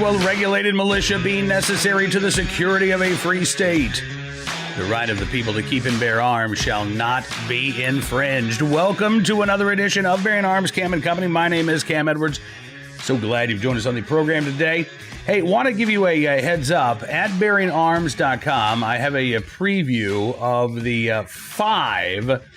well-regulated militia being necessary to the security of a free state. The right of the people to keep and bear arms shall not be infringed. Welcome to another edition of Bearing Arms, Cam and Company. My name is Cam Edwards. So glad you've joined us on the program today. Hey, want to give you a heads up. At bearingarms.com, I have a preview of the 5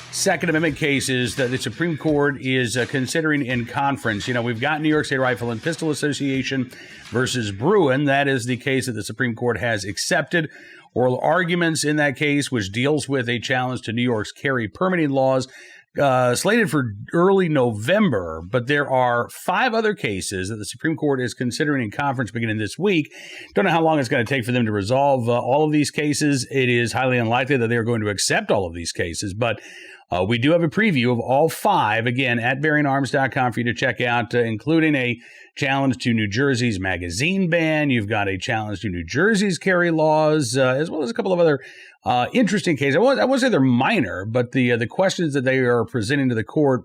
Second Amendment cases that the Supreme Court is considering in conference. You know, we've got New York State Rifle and Pistol Association versus Bruen. That is the case that the Supreme Court has accepted. Oral arguments in that case, which deals with a challenge to New York's carry permitting laws, slated for early November. But there are 5 other cases that the Supreme Court is considering in conference beginning this week. Don't know how long it's going to take for them to resolve all of these cases. It is highly unlikely that they are going to accept all of these cases, but we do have a preview of all 5, again, at bearingarms.com for you to check out, including a challenge to New Jersey's magazine ban. You've got a challenge to New Jersey's carry laws, as well as a couple of other interesting cases. I won't say they're minor, but the questions that they are presenting to the court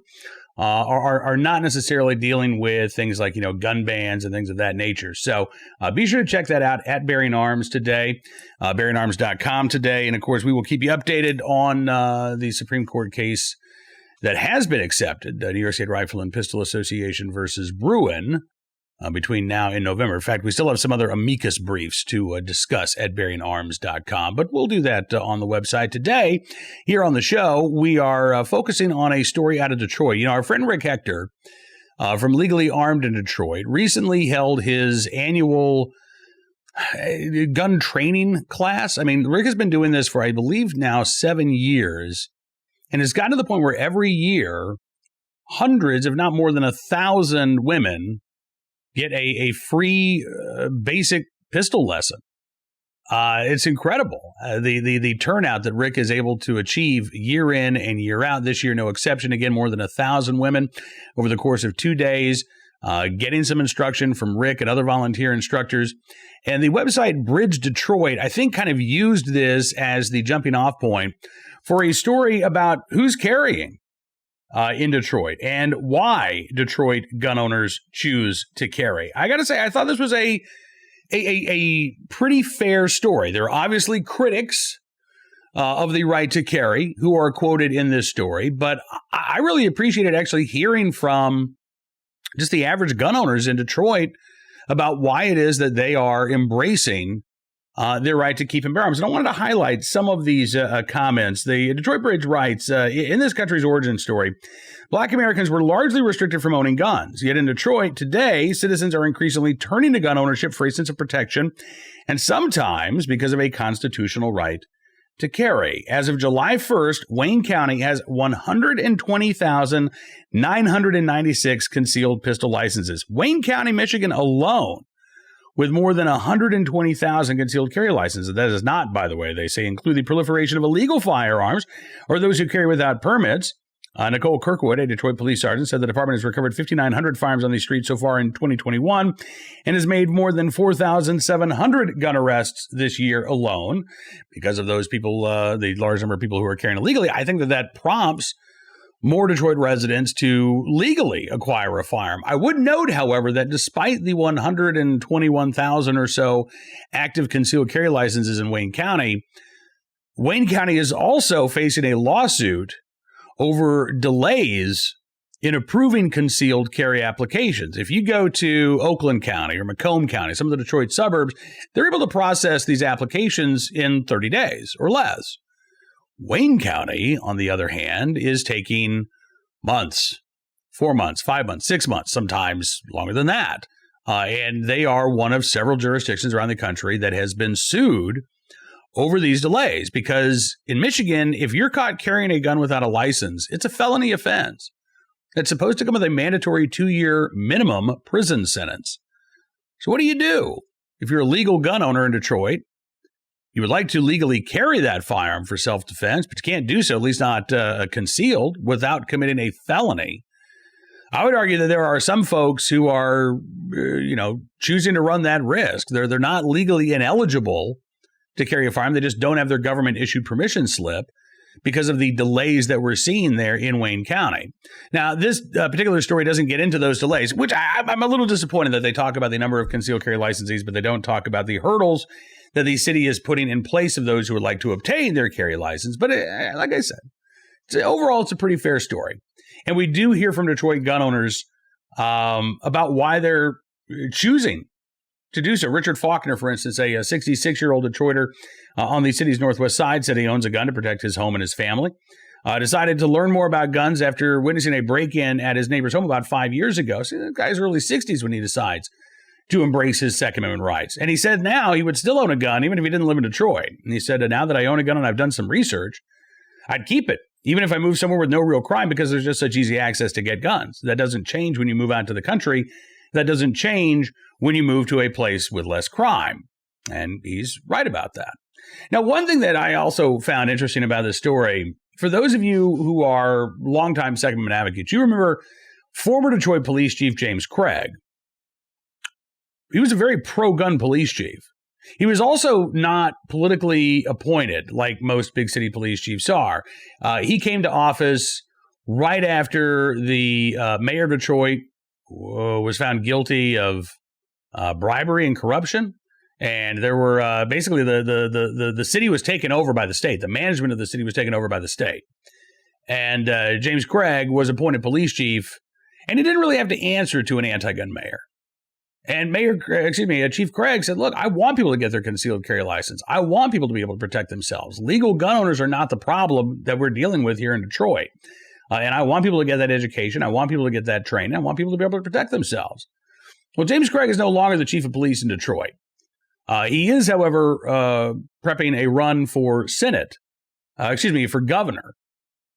are not necessarily dealing with things like, gun bans and things of that nature. So be sure to check that out at Bearing Arms today, bearingarms.com today. And of course, we will keep you updated on the Supreme Court case that has been accepted, New York State Rifle and Pistol Association versus Bruen, between now and November. In fact, we still have some other amicus briefs to discuss at bearingarms.com, but we'll do that on the website. Today, here on the show, we are focusing on a story out of Detroit. Our friend Rick Hector from Legally Armed in Detroit recently held his annual gun training class. I mean, Rick has been doing this for, I believe, now 7 years, and has gotten to the point where every year, hundreds, if not more than 1,000 women get a free basic pistol lesson. It's incredible. The turnout that Rick is able to achieve year in and year out. This year, no exception. Again, more than 1,000 women over the course of 2 days, getting some instruction from Rick and other volunteer instructors. And the website Bridge Detroit, I think, kind of used this as the jumping off point for a story about who's carrying in Detroit and why Detroit gun owners choose to carry. I got to say, I thought this was a pretty fair story. There are obviously critics of the right to carry who are quoted in this story, but I really appreciated actually hearing from just the average gun owners in Detroit about why it is that they are embracing their right to keep and bear arms. And I wanted to highlight some of these comments. The Detroit Bridge writes, in this country's origin story, Black Americans were largely restricted from owning guns. Yet in Detroit today, citizens are increasingly turning to gun ownership for a sense of protection, and sometimes because of a constitutional right to carry. As of July 1st, Wayne County has 120,996 concealed pistol licenses. Wayne County, Michigan alone, with more than 120,000 concealed carry licenses. That does not, by the way, they say, include the proliferation of illegal firearms or those who carry without permits. Nicole Kirkwood, a Detroit police sergeant, said the department has recovered 5,900 firearms on the streets so far in 2021 and has made more than 4,700 gun arrests this year alone. Because of those people, the large number of people who are carrying illegally, I think that prompts more Detroit residents to legally acquire a firearm. I would note, however, that despite the 121,000 or so active concealed carry licenses in Wayne County is also facing a lawsuit over delays in approving concealed carry applications. If you go to Oakland County or Macomb County, some of the Detroit suburbs, they're able to process these applications in 30 days or less. Wayne County, on the other hand, is taking months, 4 months, 5 months, 6 months, sometimes longer than that. And they are one of several jurisdictions around the country that has been sued over these delays. Because in Michigan, if you're caught carrying a gun without a license, it's a felony offense. It's supposed to come with a mandatory 2-year minimum prison sentence. So what do you do if you're a legal gun owner in Detroit? You would like to legally carry that firearm for self-defense, but you can't do so, at least not concealed, without committing a felony. I would argue that there are some folks who are, choosing to run that risk. They're not legally ineligible to carry a firearm. They just don't have their government-issued permission slip. because of the delays that we're seeing there in Wayne County. Now, this particular story doesn't get into those delays, which I'm a little disappointed that they talk about the number of concealed carry licensees, but they don't talk about the hurdles that the city is putting in place of those who would like to obtain their carry license. But like I said, overall, it's a pretty fair story. And we do hear from Detroit gun owners about why they're choosing to do so. Richard Faulkner, for instance, a 66-year-old Detroiter on the city's northwest side, said he owns a gun to protect his home and his family. Decided to learn more about guns after witnessing a break-in at his neighbor's home about 5 years ago. So the guy's early 60s when he decides to embrace his Second Amendment rights. And he said now he would still own a gun even if he didn't live in Detroit. And he said, now that I own a gun and I've done some research, I'd keep it, even if I move somewhere with no real crime, because there's just such easy access to get guns. That doesn't change when you move out to the country. That doesn't change when you move to a place with less crime. And he's right about that. Now, one thing that I also found interesting about this story, for those of you who are longtime Second Amendment advocates, you remember former Detroit Police Chief James Craig. He was a very pro-gun police chief. He was also not politically appointed like most big city police chiefs are. He came to office right after the mayor of Detroit was found guilty of bribery and corruption. And there were basically the city was taken over by the state. The management of the city was taken over by the state. And James Craig was appointed police chief, and he didn't really have to answer to an anti-gun mayor. And Chief Craig said, look, I want people to get their concealed carry license. I want people to be able to protect themselves. Legal gun owners are not the problem that we're dealing with here in Detroit. And I want people to get that education. I want people to get that training. I want people to be able to protect themselves. Well, James Craig is no longer the chief of police in Detroit. He is, however, prepping a run for for governor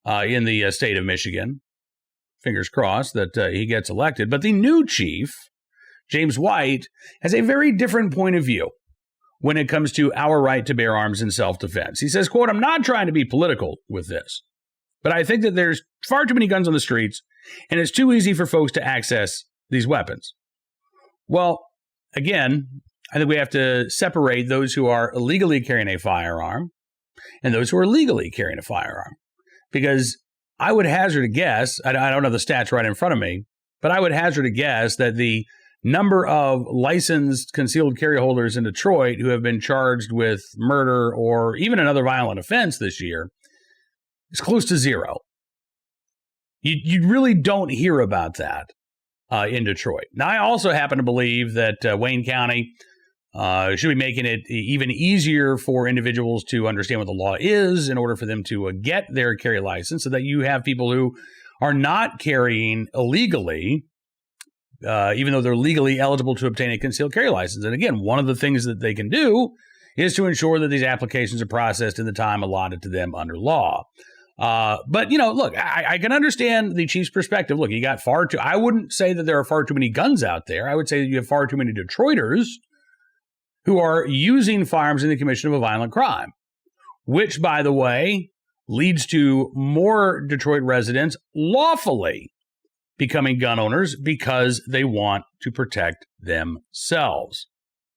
in the state of Michigan. Fingers crossed that he gets elected. But the new chief, James White, has a very different point of view when it comes to our right to bear arms in self-defense. He says, quote, I'm not trying to be political with this, but I think that there's far too many guns on the streets, and it's too easy for folks to access these weapons. Well, again, I think we have to separate those who are illegally carrying a firearm and those who are legally carrying a firearm. Because I would hazard a guess, I don't have the stats right in front of me, but I would hazard a guess that the number of licensed concealed carry holders in Detroit who have been charged with murder or even another violent offense this year is close to zero. You really don't hear about that in Detroit. Now, I also happen to believe that Wayne County should be making it even easier for individuals to understand what the law is in order for them to get their carry license, so that you have people who are not carrying illegally, even though they're legally eligible to obtain a concealed carry license. And again, one of the things that they can do is to ensure that these applications are processed in the time allotted to them under law. But, look, I can understand the chief's perspective. Look, you got I wouldn't say that there are far too many guns out there. I would say that you have far too many Detroiters who are using firearms in the commission of a violent crime, which, by the way, leads to more Detroit residents lawfully becoming gun owners because they want to protect themselves.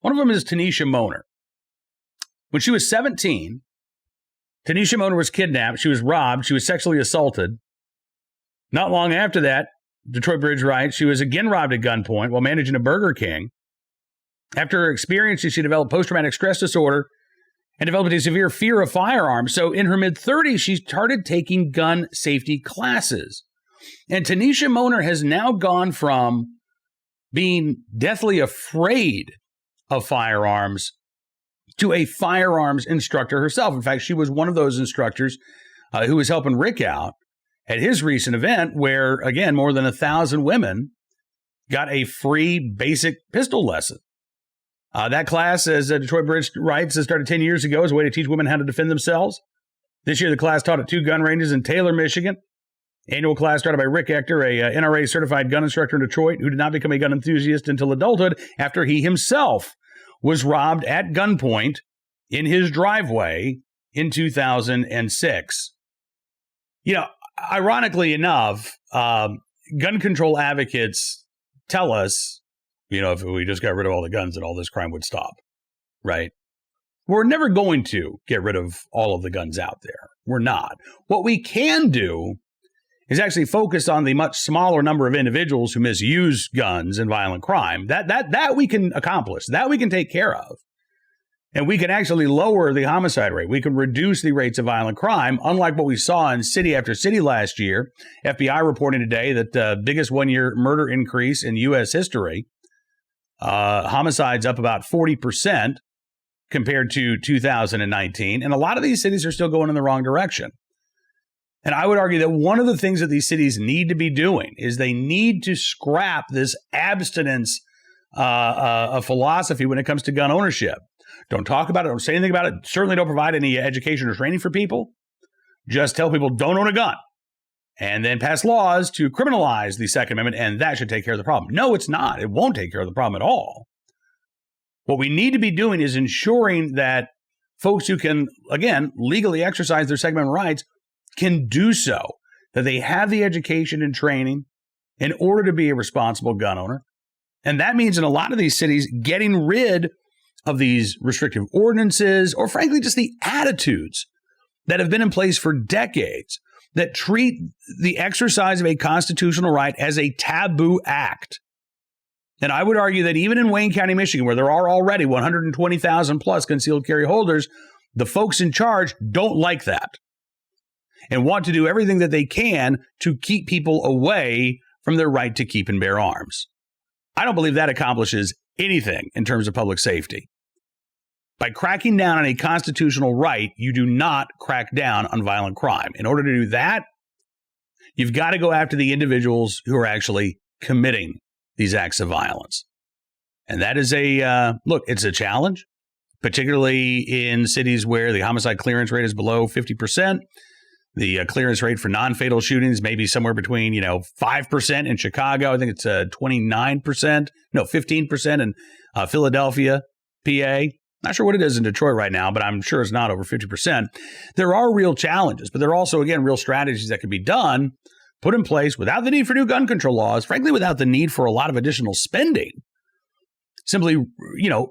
One of them is Tanisha Moner. When she was 17, Tanisha Moner was kidnapped. She was robbed. She was sexually assaulted. Not long after that, Detroit Bridge writes, she was again robbed at gunpoint while managing a Burger King. After her experiences, she developed post-traumatic stress disorder and developed a severe fear of firearms. So in her mid-30s, she started taking gun safety classes. And Tanisha Moner has now gone from being deathly afraid of firearms to a firearms instructor herself. In fact, she was one of those instructors who was helping Rick out at his recent event where, again, more than 1,000 women got a free basic pistol lesson. That class, as Detroit Bridge writes, has started 10 years ago as a way to teach women how to defend themselves. This year, the class taught at 2 gun ranges in Taylor, Michigan. Annual class started by Rick Ector, a NRA-certified gun instructor in Detroit, who did not become a gun enthusiast until adulthood after he himself was robbed at gunpoint in his driveway in 2006. Ironically enough, gun control advocates tell us, if we just got rid of all the guns, that all this crime would stop, right? We're never going to get rid of all of the guns out there. We're not. What we can do is actually focus on the much smaller number of individuals who misuse guns in violent crime. That we can accomplish. That we can take care of. And we can actually lower the homicide rate. We can reduce the rates of violent crime, unlike what we saw in city after city last year. FBI reporting today that the biggest one-year murder increase in U.S. history. Homicides up about 40% compared to 2019. And a lot of these cities are still going in the wrong direction. And I would argue that one of the things that these cities need to be doing is they need to scrap this abstinence philosophy when it comes to gun ownership. Don't talk about it. Don't say anything about it. Certainly don't provide any education or training for people. Just tell people don't own a gun. And then pass laws to criminalize the Second Amendment, and that should take care of the problem. No, it's not. It won't take care of the problem at all. What we need to be doing is ensuring that folks who can, again, legally exercise their Second Amendment rights can do so, that they have the education and training in order to be a responsible gun owner. And that means in a lot of these cities, getting rid of these restrictive ordinances, or frankly, just the attitudes that have been in place for decades that treat the exercise of a constitutional right as a taboo act. And I would argue that even in Wayne County, Michigan, where there are already 120,000 plus concealed carry holders, the folks in charge don't like that and want to do everything that they can to keep people away from their right to keep and bear arms. I don't believe that accomplishes anything in terms of public safety. By cracking down on a constitutional right, you do not crack down on violent crime. In order to do that, you've got to go after the individuals who are actually committing these acts of violence. And that is it's a challenge, particularly in cities where the homicide clearance rate is below 50%. The clearance rate for non-fatal shootings may be somewhere between, 5% in Chicago. I think it's 15% in Philadelphia, PA. Not sure what it is in Detroit right now, but I'm sure it's not over 50%. There are real challenges, but there are also, again, real strategies that can be done, put in place without the need for new gun control laws, frankly, without the need for a lot of additional spending. Simply,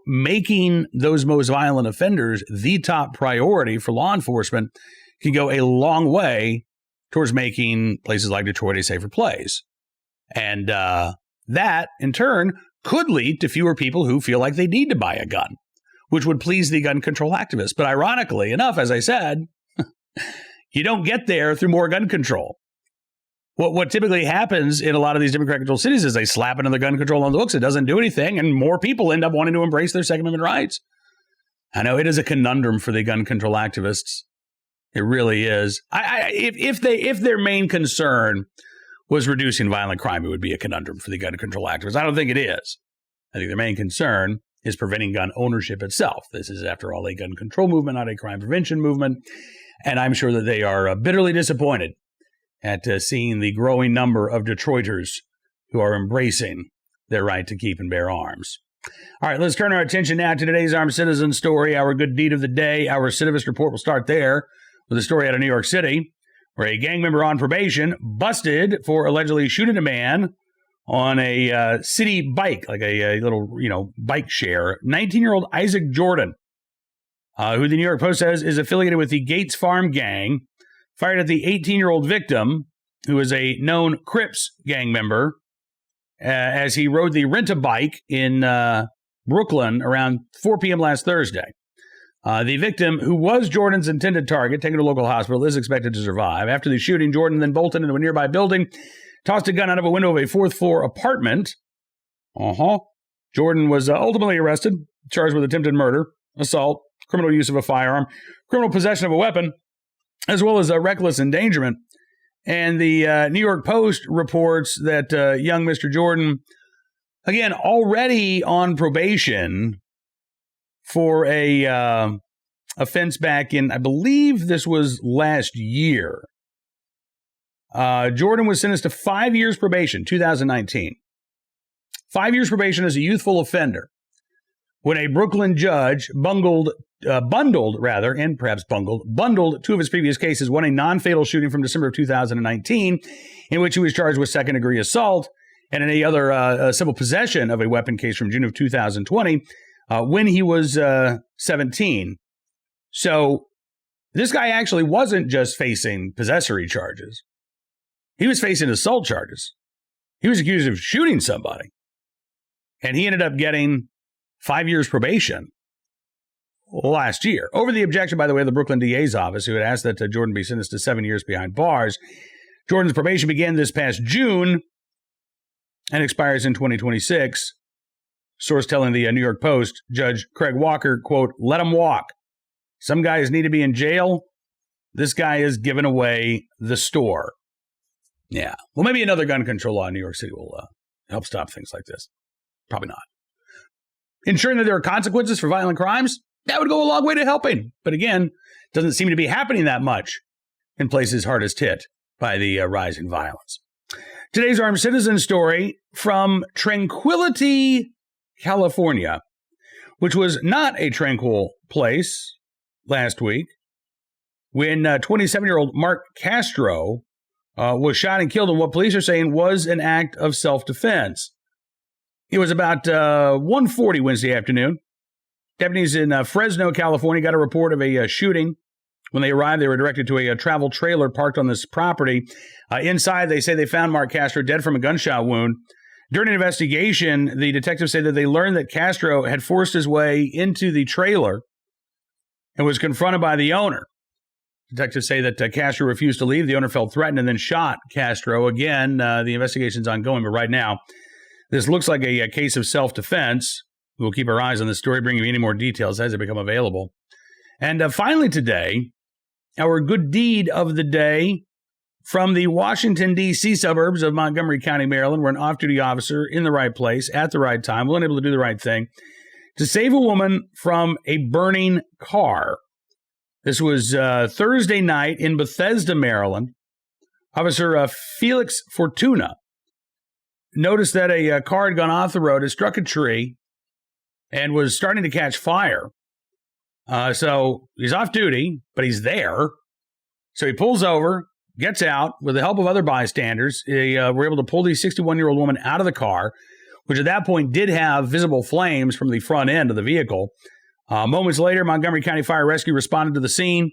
making those most violent offenders the top priority for law enforcement can go a long way towards making places like Detroit a safer place. And that, in turn, could lead to fewer people who feel like they need to buy a gun, which would please the gun control activists. But ironically enough, as I said, you don't get there through more gun control. What typically happens in a lot of these Democratic-controlled cities is they slap another gun control on the books. It doesn't do anything, and more people end up wanting to embrace their Second Amendment rights. I know it is a conundrum for the gun control activists. It really is. If their main concern was reducing violent crime, it would be a conundrum for the gun control activists. I don't think it is. I think their main concern is preventing gun ownership itself. This is, after all, a gun control movement, not a crime prevention movement. And I'm sure that they are bitterly disappointed at seeing the growing number of Detroiters who are embracing their right to keep and bear arms. All right, let's turn our attention now to today's Armed Citizen story, our good deed of the day. Our Recidivist Report will start there with a story out of New York City, where a gang member on probation busted for allegedly shooting a man on a city bike, like a little, bike share. 19-year-old Isaac Jordan, who the New York Post says is affiliated with the Gates Farm gang, fired at the 18-year-old victim, who is a known Crips gang member, as he rode the Rent-A-Bike in Brooklyn around 4 p.m. last Thursday. The victim, who was Jordan's intended target, taken to a local hospital, is expected to survive. After the shooting, Jordan then bolted into a nearby building, tossed a gun out of a window of a fourth-floor apartment. Jordan was ultimately arrested, charged with attempted murder, assault, criminal use of a firearm, criminal possession of a weapon, as well as reckless endangerment. And the New York Post reports that young Mr. Jordan, again, already on probation for a offense back in, I believe this was last year. Jordan was sentenced to 5 years probation, 2019. 5 years probation as a youthful offender, when a Brooklyn judge bundled two of his previous cases, one a non-fatal shooting from December of 2019, in which he was charged with second-degree assault, and any other civil possession of a weapon case from June of 2020, when he was 17 So this guy actually wasn't just facing possessory charges. He was facing assault charges. He was accused of shooting somebody. And he ended up getting 5 years probation last year. Over the objection, by the way, of the Brooklyn DA's office, who had asked that Jordan be sentenced to 7 years behind bars. Jordan's probation began this past June and expires in 2026. Source telling the New York Post, Judge Craig Walker, quote, "Let him walk. Some guys need to be in jail. This guy is giving away the store." Yeah. Well, maybe another gun control law in New York City will help stop things like this. Probably not. Ensuring that there are consequences for violent crimes, that would go a long way to helping. But again, doesn't seem to be happening that much in places hardest hit by the rise in violence. Today's armed citizen story from Tranquility, California, which was not a tranquil place last week when 27-year-old Mark Castro was shot and killed in what police are saying was an act of self-defense. It was about 1:40 Wednesday afternoon. Deputies in Fresno, California, got a report of a shooting. When they arrived, they were directed to a travel trailer parked on this property. Inside, they say they found Mark Castro dead from a gunshot wound. During an investigation, the detectives say that they learned that Castro had forced his way into the trailer and was confronted by the owner. Detectives say that Castro refused to leave. The owner felt threatened and then shot Castro. Again, the investigation's ongoing, but right now, this looks like a case of self-defense. We'll keep our eyes on this story, bringing you any more details as they become available. And finally today, our good deed of the day from the Washington, D.C. suburbs of Montgomery County, Maryland, where an off-duty officer in the right place at the right time, was able to do the right thing to save a woman from a burning car. This was Thursday night in Bethesda, Maryland. Officer Felix Fortuna noticed that a car had gone off the road, had struck a tree, and was starting to catch fire. So he's off duty, but he's there. So he pulls over, gets out with the help of other bystanders. They were able to pull the 61-year-old woman out of the car, which at that point did have visible flames from the front end of the vehicle. Moments later, Montgomery County Fire Rescue responded to the scene,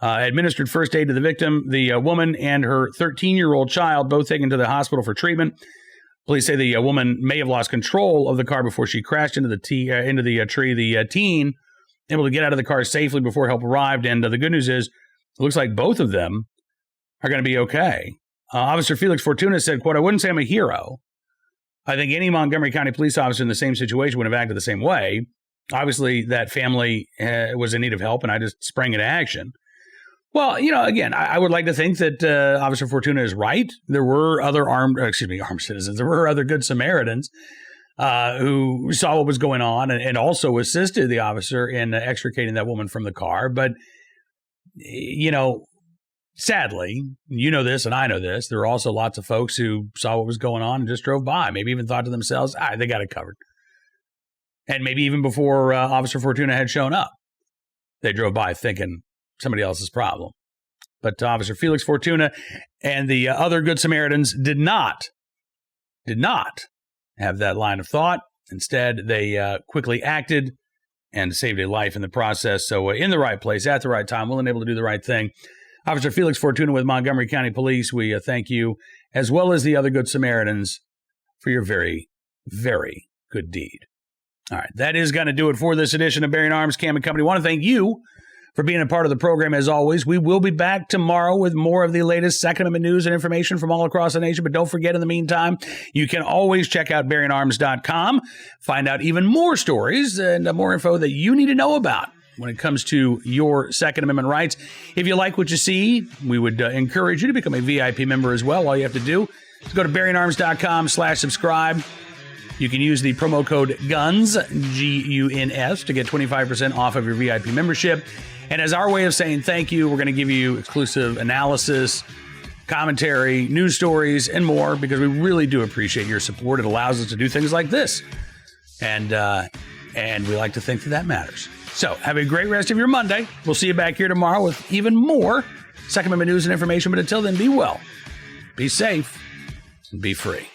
administered first aid to the victim, the woman and her 13-year-old child, both taken to the hospital for treatment. Police say the woman may have lost control of the car before she crashed into the tree. The teen able to get out of the car safely before help arrived. And the good news is, it looks like both of them are going to be okay. Officer Felix Fortuna said, quote, "I wouldn't say I'm a hero. I think any Montgomery County police officer in the same situation would have acted the same way. Obviously, that family was in need of help, and I just sprang into action." Well, again, I would like to think that Officer Fortuna is right. There were other armed citizens. There were other good Samaritans who saw what was going on and also assisted the officer in extricating that woman from the car. But, sadly, you know this and I know this, there are also lots of folks who saw what was going on and just drove by, maybe even thought to themselves, they got it covered. And maybe even before Officer Fortuna had shown up, they drove by thinking somebody else's problem. But Officer Felix Fortuna and the other good Samaritans did not have that line of thought. Instead, they quickly acted and saved a life in the process. So in the right place, at the right time, willing and able to do the right thing. Officer Felix Fortuna with Montgomery County Police, we thank you, as well as the other good Samaritans, for your very, very good deed. All right, that is going to do it for this edition of Bearing Arms Cam & Company. I want to thank you for being a part of the program as always. We will be back tomorrow with more of the latest Second Amendment news and information from all across the nation. But don't forget, in the meantime, you can always check out BearingArms.com, find out even more stories and more info that you need to know about when it comes to your Second Amendment rights. If you like what you see, we would encourage you to become a VIP member as well. All you have to do is go to BearingArms.com/subscribe. You can use the promo code GUNS, GUNS, to get 25% off of your VIP membership. And as our way of saying thank you, we're going to give you exclusive analysis, commentary, news stories, and more, because we really do appreciate your support. It allows us to do things like this. And we like to think that matters. So have a great rest of your Monday. We'll see you back here tomorrow with even more Second Amendment news and information. But until then, be well, be safe, and be free.